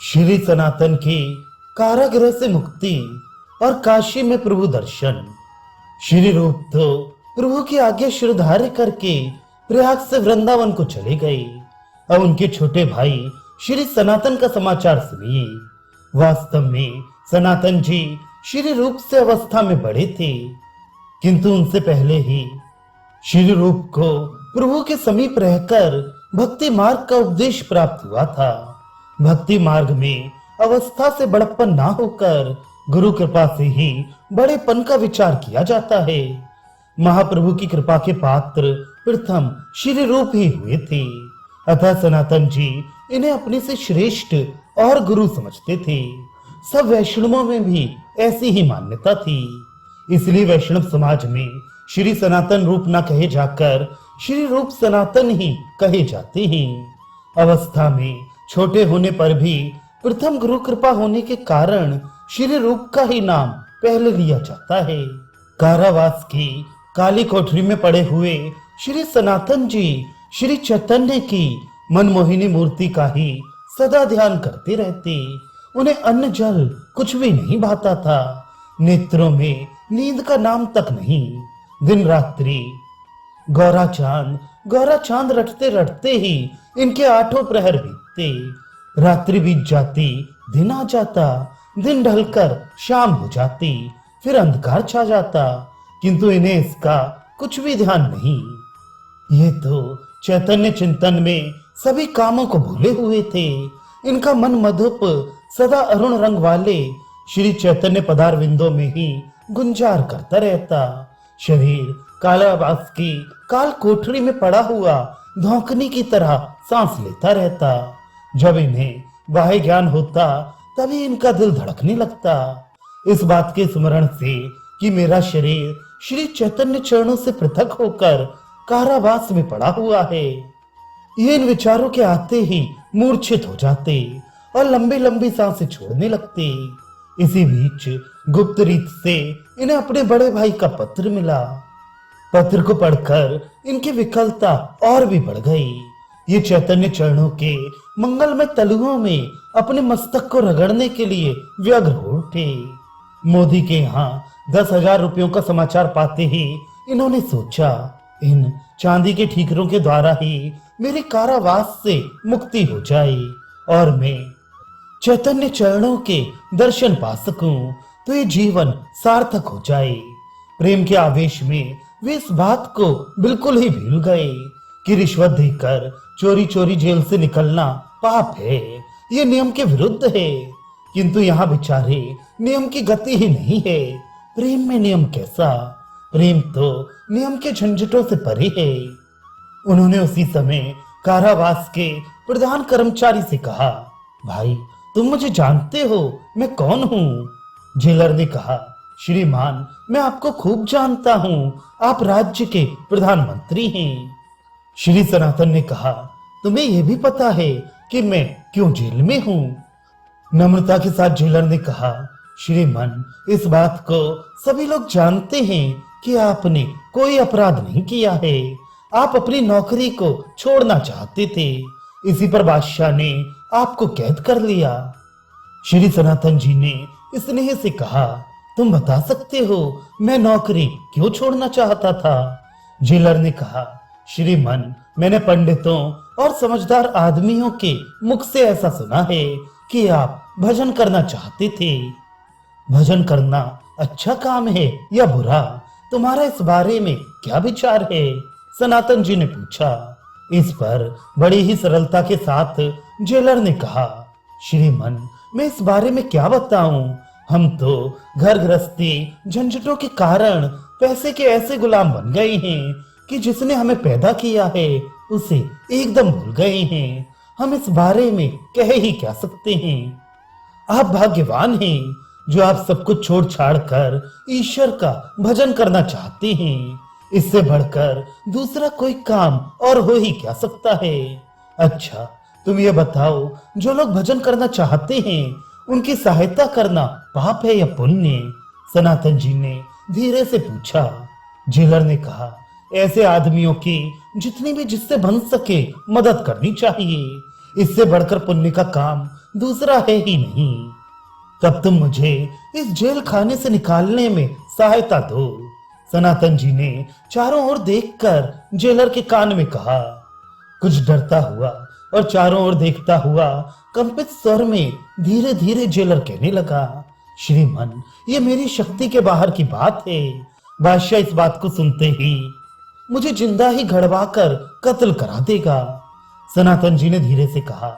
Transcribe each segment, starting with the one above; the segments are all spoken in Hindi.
श्री सनातन की कारागृह से मुक्ति और काशी में प्रभु दर्शन। श्री रूप तो प्रभु की आज्ञा शिरोधार्य करके प्रयाग से वृंदावन को चले गए। अब उनके छोटे भाई श्री सनातन का समाचार सुनिए। वास्तव में सनातन जी श्री रूप से अवस्था में बड़े थे, किंतु उनसे पहले ही श्री रूप को प्रभु के समीप रहकर भक्ति मार्ग का उपदेश प्राप्त हुआ था। भक्ति मार्ग में अवस्था से बड़प्पन ना होकर गुरु कृपा से ही बड़ेपन का विचार किया जाता है। महाप्रभु की कृपा के पात्र प्रथम श्री रूप ही हुए थे, अतः सनातन जी इन्हें अपने से श्रेष्ठ और गुरु समझते थे। सब वैष्णवों में भी ऐसी ही मान्यता थी, इसलिए वैष्णव समाज में श्री सनातन रूप न कहे जाकर श्री रूप सनातन ही कहे जाते हैं। अवस्था में छोटे होने पर भी प्रथम गुरु कृपा होने के कारण श्री रूप का ही नाम पहले लिया जाता है। कारावास की काली कोठरी में पड़े हुए श्री सनातन जी श्री चैतन्य की मनमोहिनी मूर्ति का ही सदा ध्यान करते रहते। उन्हें अन्न जल कुछ भी नहीं भाता था, नेत्रों में नींद का नाम तक नहीं। दिन रात्रि गौरा चांद रटते रटते ही इनके 8 प्रहर बीतते। रात्रि बीत जाती, दिन आ जाता, दिन ढलकर शाम हो जाती, फिर अंधकार छा जाता, किंतु इन्हें इसका कुछ भी ध्यान नहीं। ये तो चैतन्य चिंतन में सभी कामों को भूले हुए थे। इनका मन मधुप सदा अरुण रंग वाले श्री चैतन्य पदारविंदों में ही गुंजार करता रहता। शरीर कारावास की काल कोठरी में पड़ा हुआ धौंकनी की तरह सांस लेता रहता। जब इन्हें बाह्य ज्ञान होता तभी इनका दिल धड़कने लगता, इस बात के स्मरण से कि मेरा शरीर श्री चैतन्य चरणों से पृथक होकर कारावास में पड़ा हुआ है। ये इन विचारों के आते ही मूर्छित हो जाते और लंबी लंबी सांसें छोड़ने लगते। इसी बीच गुप्त रीत से इन्हें अपने बड़े भाई का पत्र मिला। पत्र को पढ़कर इनकी विकलता और भी बढ़ गई। ये चैतन्य चरणों के मंगलमय तलुओं में अपने मस्तक को रगड़ने के लिए व्यग्र हो उठे। मोदी के यहाँ 10,000 रुपयों का समाचार पाते ही इन्होंने सोचा, इन चांदी के ठीकरों के द्वारा ही मेरे कारावास से मुक्ति हो जाए और मैं चैतन्य चरणों के दर्शन पा सकूं, तो ये जीवन सार्थक हो जाए। प्रेम के आवेश में वे इस बात को बिल्कुल ही भूल गए कि रिश्वत देकर चोरी चोरी जेल से निकलना पाप है, ये नियम के विरुद्ध है। किंतु यहाँ बेचारे नियम की गति ही नहीं है। प्रेम में नियम कैसा? प्रेम तो नियम के झंझटों से परे है। उन्होंने उसी समय कारावास के प्रधान कर्मचारी से कहा, भाई तुम मुझे जानते हो मैं कौन हूँ? जेलर ने कहा, श्रीमान मैं आपको खूब जानता हूँ, आप राज्य के प्रधानमंत्री हैं। श्री सनातन ने कहा, तुम्हें यह भी पता है कि मैं क्यों जेल में हूँ? नम्रता के साथ जेलर ने कहा, श्रीमान इस बात को सभी लोग जानते हैं कि आपने कोई अपराध नहीं किया है। आप अपनी नौकरी को छोड़ना चाहते थे, इसी पर बादशाह ने आपको कैद कर लिया। श्री सनातन जी ने स्नेह से कहा, तुम बता सकते हो मैं नौकरी क्यों छोड़ना चाहता था? जेलर ने कहा, श्रीमान मैंने पंडितों और समझदार आदमियों के मुख से ऐसा सुना है कि आप भजन करना चाहते थे। भजन करना अच्छा काम है या बुरा? तुम्हारा इस बारे में क्या विचार है? सनातन जी ने पूछा। इस पर बड़ी ही सरलता के साथ जेलर ने कहा, श्रीमान मैं इस बारे में क्या बताऊं? हम तो घर गृहस्थी झंझटों के कारण पैसे के ऐसे गुलाम बन गए हैं कि जिसने हमें पैदा किया है उसे एकदम भूल गए हैं। हम इस बारे में कह ही क्या सकते हैं? आप भाग्यवान हैं जो आप सब कुछ छोड़ छाड़ कर ईश्वर का भजन करना चाहते हैं। इससे बढ़कर दूसरा कोई काम और हो ही क्या सकता है? अच्छा तुम ये बताओ, जो लोग भजन करना चाहते हैं उनकी सहायता करना पाप है या पुण्य? सनातन जी ने धीरे से पूछा। जेलर ने कहा, ऐसे आदमियों की जितनी भी जिससे बन सके मदद करनी चाहिए। इससे बढ़कर पुण्य का काम दूसरा है ही नहीं। तब तुम मुझे इस जेल खाने से निकालने में सहायता दो। सनातन जी ने चारों ओर देखकर जेलर के कान में कहा। कुछ डरता हुआ और चारों ओर देखता हुआ कंपित स्वर में धीरे धीरे जेलर कहने लगा, श्रीमान, ये मेरी शक्ति के बाहर की बात है। बादशाह इस बात को सुनते ही मुझे जिंदा ही गड़वा कर कत्ल करा देगा। सनातन जी ने धीरे से कहा,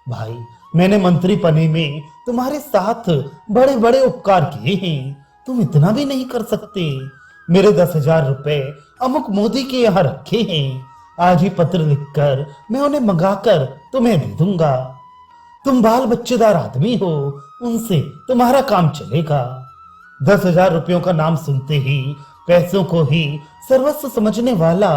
भाई, मैंने मंत्री पने में तुम्हारे साथ बड़े बड़े उपकार किए हैं, तुम इतना भी नहीं कर सकते। मेरे 10,000 रुपए अमुक मोदी के यहाँ रखे हैं, आज ही पत्र लिखकर मैं उन्हें मंगाकर तुम्हें दे दूंगा। तुम बाल बच्चेदार आदमी हो, उनसे तुम्हारा काम चलेगा। 10,000 रुपयों का नाम सुनते ही पैसों को ही सर्वस्व समझने वाला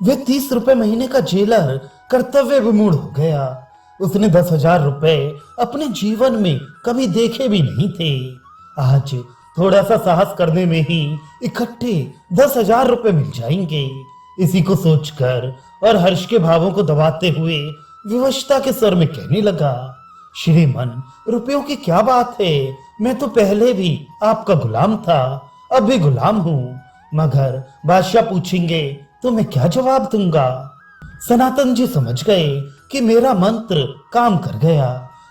वे 30 रुपए महीने का जेलर कर्तव्य विमूढ़ हो गया। उसने 10,000 रुपए अपने जीवन में कभी देखे भी नहीं थे। आज थोड़ा सा साहस करने में ही इकट्ठे 10,000 रुपए मिल जाएंगे। इसी को सोचकर और हर्ष के भावों को दबाते हुए विवशता के स्वर में कहने लगा, श्रीमान, रुपयों की क्या बात है, मैं तो पहले भी आपका गुलाम था, अब भी गुलाम हूँ, मगर बादशाह पूछेंगे तो मैं क्या जवाब दूंगा। सनातन जी समझ गए कि मेरा मंत्र काम कर गया।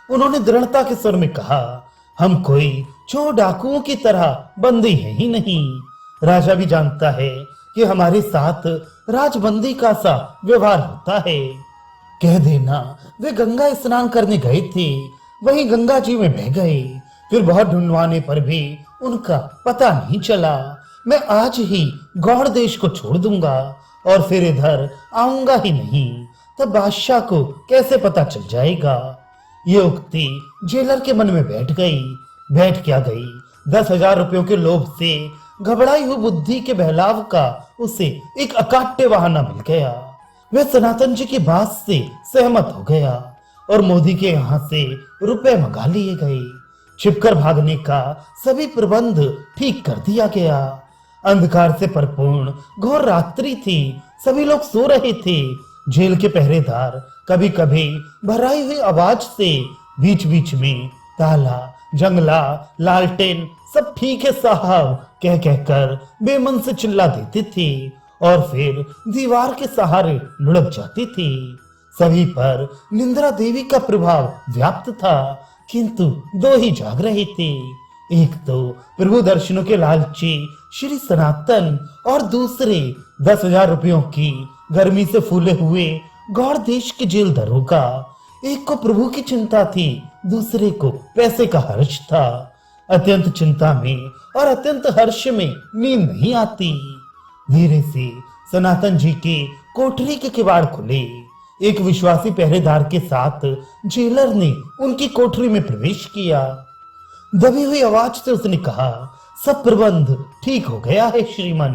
उन्होंने दृढ़ता के स्वर में कहा, हम कोई चोर डाकुओं की तरह बंदी है ही नहीं। राजा भी जानता है कि हमारे साथ राजबंदी का सा व्यवहार होता है। कह देना वे गंगा स्नान करने गए थे, वहीं गंगा जी में बह गए, फिर बहुत ढूंढवाने पर भी उनका पता नहीं चला। मैं आज ही गौड़ देश को छोड़ दूंगा और फिर इधर आऊंगा ही नहीं, तब बादशाह को कैसे पता चल जाएगा। ये उक्ति जेलर के मन में बैठ गई। बैठ क्या गई, 10,000 रुपयों के लोभ से घबराई हुई बुद्धि के बहलाव का उसे एक अकाट्य बहाना मिल गया। वह सनातन जी की बात से सहमत हो गया और मोदी के यहाँ से रुपए मंगा लिए गए। छिपकर भागने का सभी प्रबंध ठीक कर दिया गया। अंधकार से परिपूर्ण घोर रात्रि थी, सभी लोग सो रहे थे। जेल के पहरेदार कभी कभी भराई हुई आवाज से बीच बीच में ताला, जंगला, लालटेन सब ठीक है साहब कह कहकर बेमन से चिल्ला देते थे और फिर दीवार के सहारे लुढ़क जाती थी। सभी पर निंद्रा देवी का प्रभाव व्याप्त था, किंतु दो ही जाग रहे थे। एक तो प्रभु दर्शनों के लालची श्री सनातन और दूसरे 10,000 रुपयों की गर्मी से फूले हुए गौड़ देश के जेल दरोगा। एक को प्रभु की चिंता थी, दूसरे को पैसे का हर्ष था। अत्यंत चिंता में और अत्यंत हर्ष में नींद नहीं आती। धीरे से सनातन जी के कोठरी के किवाड़ खुले। एक विश्वासी पहरेदार के साथ जेलर ने उनकी कोठरी में प्रवेश किया। दबी हुई आवाज से उसने कहा, सब प्रबंध ठीक हो गया है श्रीमान,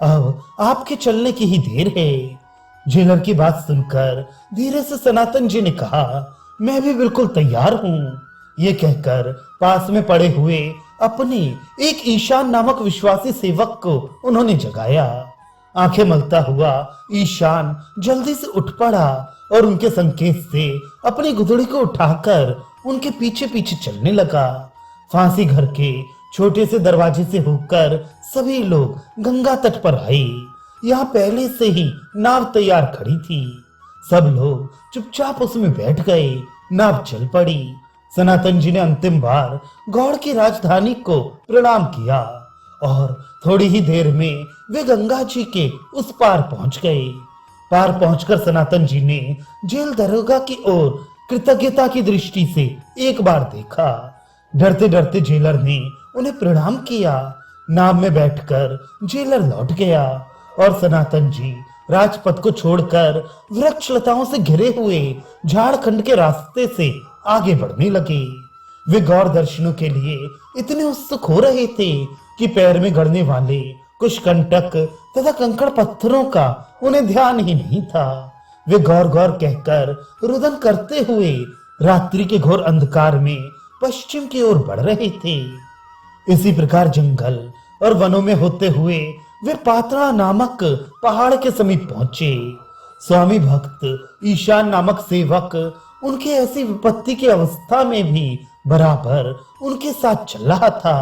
अब आपके चलने की ही देर है। जेलर की बात सुनकर धीरे से सनातन जी ने कहा, मैं भी बिल्कुल तैयार हूँ। ये कहकर पास में पड़े हुए अपने एक ईशान नामक विश्वासी सेवक को उन्होंने जगाया। आंखें मलता हुआ ईशान जल्दी से उठ पड़ा और उनके संकेत से अपनी गुदड़ी को उठाकर उनके पीछे पीछे चलने लगा। फांसी घर के छोटे से दरवाजे से होकर सभी लोग गंगा तट पर आए। यहाँ पहले से ही नाव तैयार खड़ी थी। सब लोग चुपचाप उसमें बैठ गए। नाव चल पड़ी। सनातन जी ने अंतिम बार गौड़ की राजधानी को प्रणाम किया और थोड़ी ही देर में वे गंगा जी के उस पार पहुंच गए। पार पहुंचकर सनातन जी ने जेल दरोगा की ओर कृतज्ञता की दृष्टि से एक बार देखा। डरते डरते जेलर ने उन्हें प्रणाम किया। नाव में बैठकर जेलर लौट गया और सनातन जी राजपथ को छोड़कर वृक्ष लताओं से घिरे हुए झारखंड के रास्ते से आगे बढ़ने लगे। वे गौर दर्शनों के लिए इतने उत्सुक हो रहे थे कि पैर में गड़ने वाले कुछ कंटक तथा कंकड़ पत्थरों का उन्हें ध्यान ही नहीं था। वे गौर गौर कहकर रुदन करते हुए रात्रि के घोर अंधकार में पश्चिम की ओर बढ़ रहे थे। इसी प्रकार जंगल और वनों में होते हुए वे पात्रा नामक पहाड़ के समीप पहुंचे। स्वामी भक्त ईशान नामक सेवक उनके ऐसी विपत्ति की अवस्था में भी बराबर उनके साथ चल रहा था।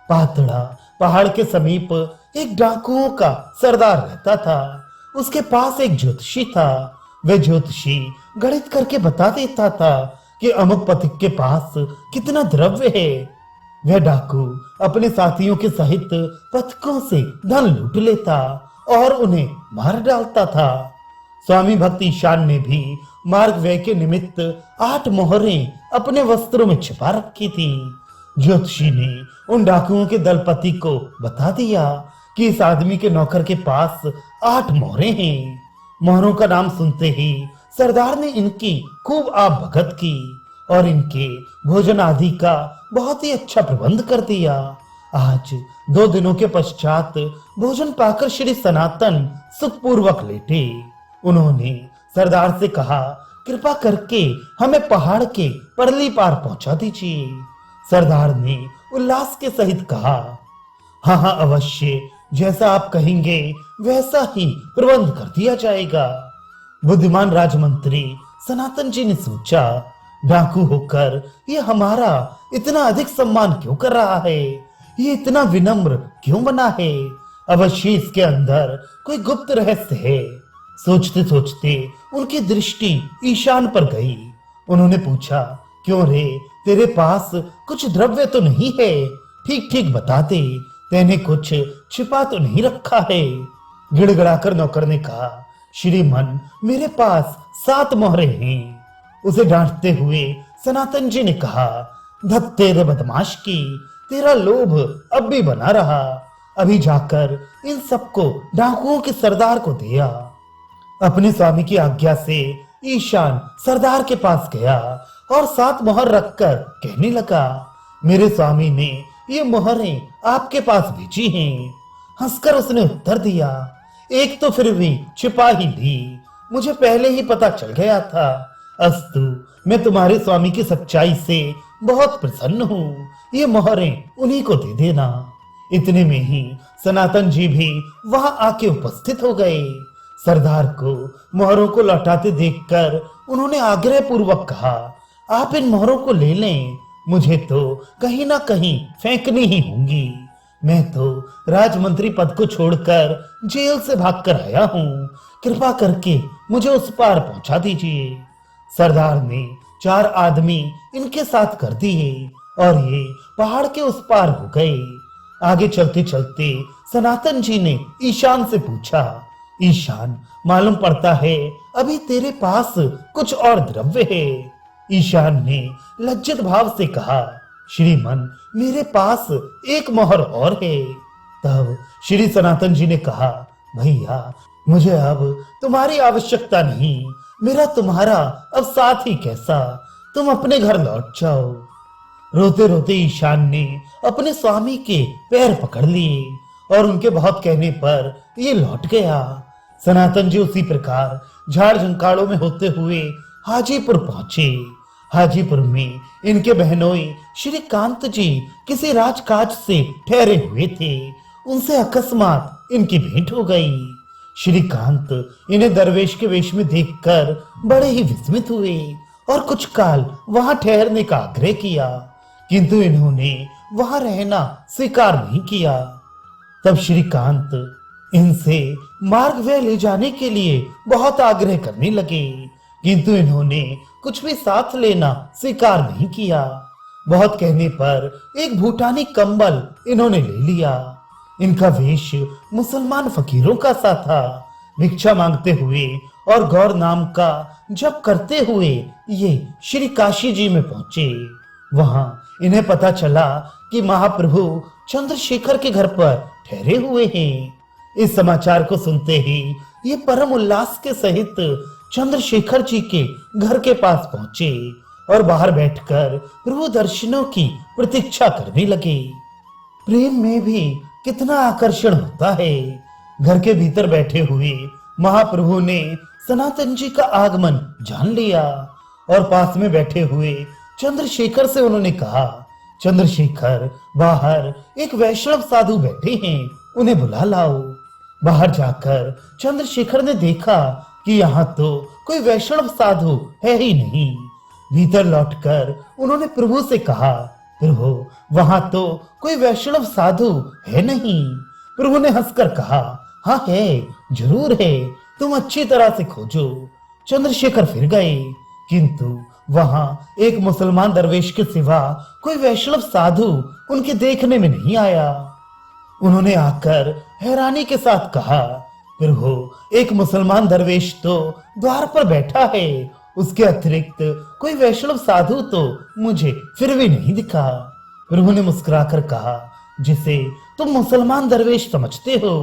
पातड़ा पहाड़ के समीप एक डाकुओं का सरदार रहता था। उसके पास एक ज्योतिषी था। वह ज्योतिषी गणित करके बता देता था कि अमुक पथिक के पास कितना द्रव्य है। वह डाकू अपने साथियों के सहित पथिकों से धन लूट लेता और उन्हें मार डालता था। स्वामी भक्त ईशान ने भी मार्ग व्यय के निमित्त 8 मोहरें अपने वस्त्रों में छिपा रखी थी। ज्योतिषी ने उन डाकुओं के दलपति को बता दिया कि इस आदमी के नौकर के पास 8 मोहरें हैं। मोहरों का नाम सुनते ही सरदार ने इनकी खूब आप भगत की और इनके भोजन आदि का बहुत ही अच्छा प्रबंध कर दिया। आज 2 दिनों के पश्चात भोजन पाकर श्री सनातन सुखपूर्वक लेटे। उन्होंने सरदार से कहा, कृपा करके हमें पहाड़ के परली पार पहुंचा दीजिए। सरदार ने उल्लास के सहित कहा, हाँ हाँ अवश्य, जैसा आप कहेंगे वैसा ही प्रबंध कर दिया जाएगा। बुद्धिमान राजमंत्री सनातन जी ने सोचा, डाकू होकर ये हमारा इतना अधिक सम्मान क्यों कर रहा है? ये इतना विनम्र क्यों बना है? अवश्य इसके अंदर कोई गुप्त रहस्य है। सोचते सोचते उनकी दृष्टि ईशान पर गई। उन्होंने पूछा, क्यों रे, तेरे पास कुछ द्रव्य तो नहीं है? ठीक ठीक बता दे, तेने कुछ छिपा तो नहीं रखा है? गिड़गिड़ाकर नौकर ने कहा, श्रीमन, मेरे पास 7 मोहरे हैं। उसे डांटते हुए सनातन जी ने कहा, धत तेरे बदमाश की, तेरा लोभ अब भी बना रहा। अभी जाकर इन सबको डाकुओं के सरदार को दिया। अपने स्वामी की आज्ञा से ईशान सरदार के पास गया और 7 मोहर रखकर कहने लगा, मेरे स्वामी ने ये मोहरें आपके पास भेजी हैं। हंसकर उसने उत्तर दिया, एक तो फिर भी छिपा ही ली, मुझे पहले ही पता चल गया था। अस्तु, मैं तुम्हारे स्वामी की सच्चाई से बहुत प्रसन्न हूँ। ये मोहरें उन्हीं को दे देना। इतने में ही सनातन जी भी वहां आके उपस्थित हो गए। सरदार को मोहरों को लौटाते देखकर उन्होंने आग्रह पूर्वक कहा, आप इन मोहरों को ले लें, मुझे तो कहीं ना कहीं फेंकनी ही होंगी। मैं तो राजमंत्री पद को छोड़कर जेल से भागकर आया हूँ। कृपा करके मुझे उस पार पहुंचा दीजिए। सरदार ने 4 आदमी इनके साथ कर दिए और ये पहाड़ के उस पार हो गए। आगे चलते चलते सनातन जी ने ईशान से पूछा, ईशान, मालूम पड़ता है अभी तेरे पास कुछ और द्रव्य है। ईशान ने लज्जित भाव से कहा, श्रीमन, मेरे पास 1 मोहर और है। तब श्री सनातन जी ने कहा, भैया, मुझे अब तुम्हारी आवश्यकता नहीं। मेरा तुम्हारा अब साथ ही कैसा, तुम अपने घर लौट जाओ। रोते रोते ईशान ने अपने स्वामी के पैर पकड़ लिए और उनके बहुत कहने पर ये लौट गया। सनातन जी उसी प्रकार झाड़ झंकाड़ों में होते हुए हाजीपुर पहुंचे। हाजीपुर में इनके बहनोई श्री कांत जी किसी राजकाज से ठहरे हुए थे। उनसे अकस्मात इनकी भेंट हो गई। श्रीकांत इन्हें दरवेश के वेश में देखकर बड़े ही विस्मित हुए और कुछ काल वहां ठहरने का आग्रह किया, किंतु इन्होंने वहां रहना स्वीकार नहीं किया। तब श्रीकांत इनसे मार्ग वे ले जाने के लिए बहुत आग्रह करने लगे, किंतु इन्होंने कुछ भी साथ लेना स्वीकार नहीं किया। बहुत कहने पर एक भूटानी कंबल इन्होंने ले लिया। इनका वेश मुसलमान फकीरों का सा था। भिक्षा मांगते हुए और गौर नाम का जप करते हुए ये श्री काशी जी में पहुंचे। वहां इन्हें पता चला कि महाप्रभु चंद्रशेखर के घर पर ठहरे हुए हैं। इस समाचार को सुनते ही ये परम उल्लास के सहित चंद्रशेखर जी के घर के पास पहुंचे और बाहर बैठकर प्रभु दर्शनों की प्रतीक्षा करने लगे। प्रेम में भी कितना आकर्षण होता है। घर के भीतर बैठे हुए महाप्रभु ने सनातन जी का आगमन जान लिया और पास में बैठे हुए चंद्रशेखर से उन्होंने कहा, चंद्रशेखर, बाहर एक वैष्णव साधु बैठे हैं, उन्हें बुला लाओ। बाहर जाकर चंद्रशेखर ने देखा कि यहाँ तो कोई वैष्णव साधु है ही नहीं। भीतर लौटकर उन्होंने प्रभु से कहा, प्रभु वहां तो कोई वैष्णव साधु है नहीं। प्रभु ने हंसकर कहा, हाँ है, जरूर है, तुम अच्छी तरह से खोजो। चंद्रशेखर फिर गए, किंतु वहां एक मुसलमान दरवेश के सिवा कोई वैष्णव साधु उनके देखने में नहीं आया। उन्होंने आकर हैरानी के साथ कहा, प्रभु एक मुसलमान दरवेश तो द्वार पर बैठा है, उसके अतिरिक्त कोई वैष्णव साधु तो मुझे फिर भी नहीं दिखा। प्रभु ने मुस्कुराकर कहा, जिसे तुम मुसलमान दरवेश समझते हो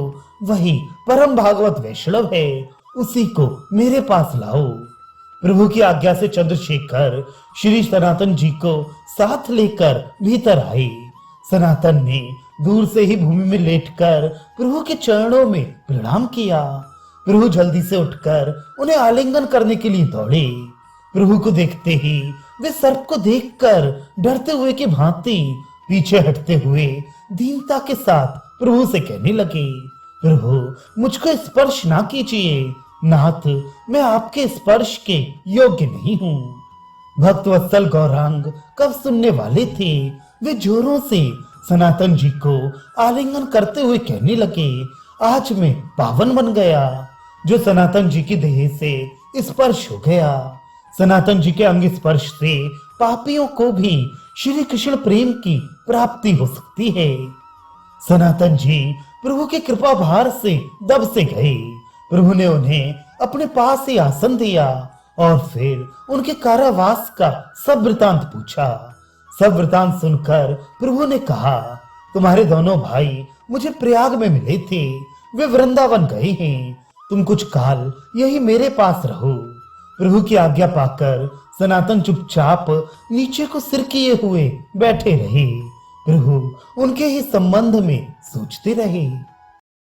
वही परम भागवत वैष्णव है, उसी को मेरे पास लाओ। प्रभु की आज्ञा से चंद्रशेखर श्री सनातन जी को साथ लेकर भीतर आए। सनातन ने दूर से ही भूमि में लेटकर प्रभु के चरणों में प्रणाम किया। प्रभु जल्दी से उठकर उन्हें आलिंगन करने के लिए दौड़े। प्रभु को देखते ही वे सर्प को देखकर डरते हुए की भांति पीछे हटते हुए दीनता के साथ प्रभु से कहने लगे, प्रभु मुझको स्पर्श ना कीजिए, नाथ मैं आपके स्पर्श के योग्य नहीं हूँ। भक्तवत्सल गौरांग कब सुनने वाले थे, वे जोरों से सनातन जी को आलिंगन करते हुए कहने लगे, आज मैं पावन बन गया, जो सनातन जी की देह से स्पर्श हो गया। सनातन जी के अंग स्पर्श से पापियों को भी श्री कृष्ण प्रेम की प्राप्ति हो सकती है। सनातन जी प्रभु के कृपा भार से दब से गए। प्रभु ने उन्हें अपने पास ही आसन दिया और फिर उनके कारावास का सब वृतांत पूछा। सब वृतांत सुनकर प्रभु ने कहा, तुम्हारे दोनों भाई मुझे प्रयाग में मिले थे, वे वृंदावन गए हैं, तुम कुछ काल यही मेरे पास रहो। प्रभु की आज्ञा पाकर सनातन चुपचाप नीचे को सिर किए हुए बैठे रहे। प्रभु उनके ही संबंध में सोचते रहे।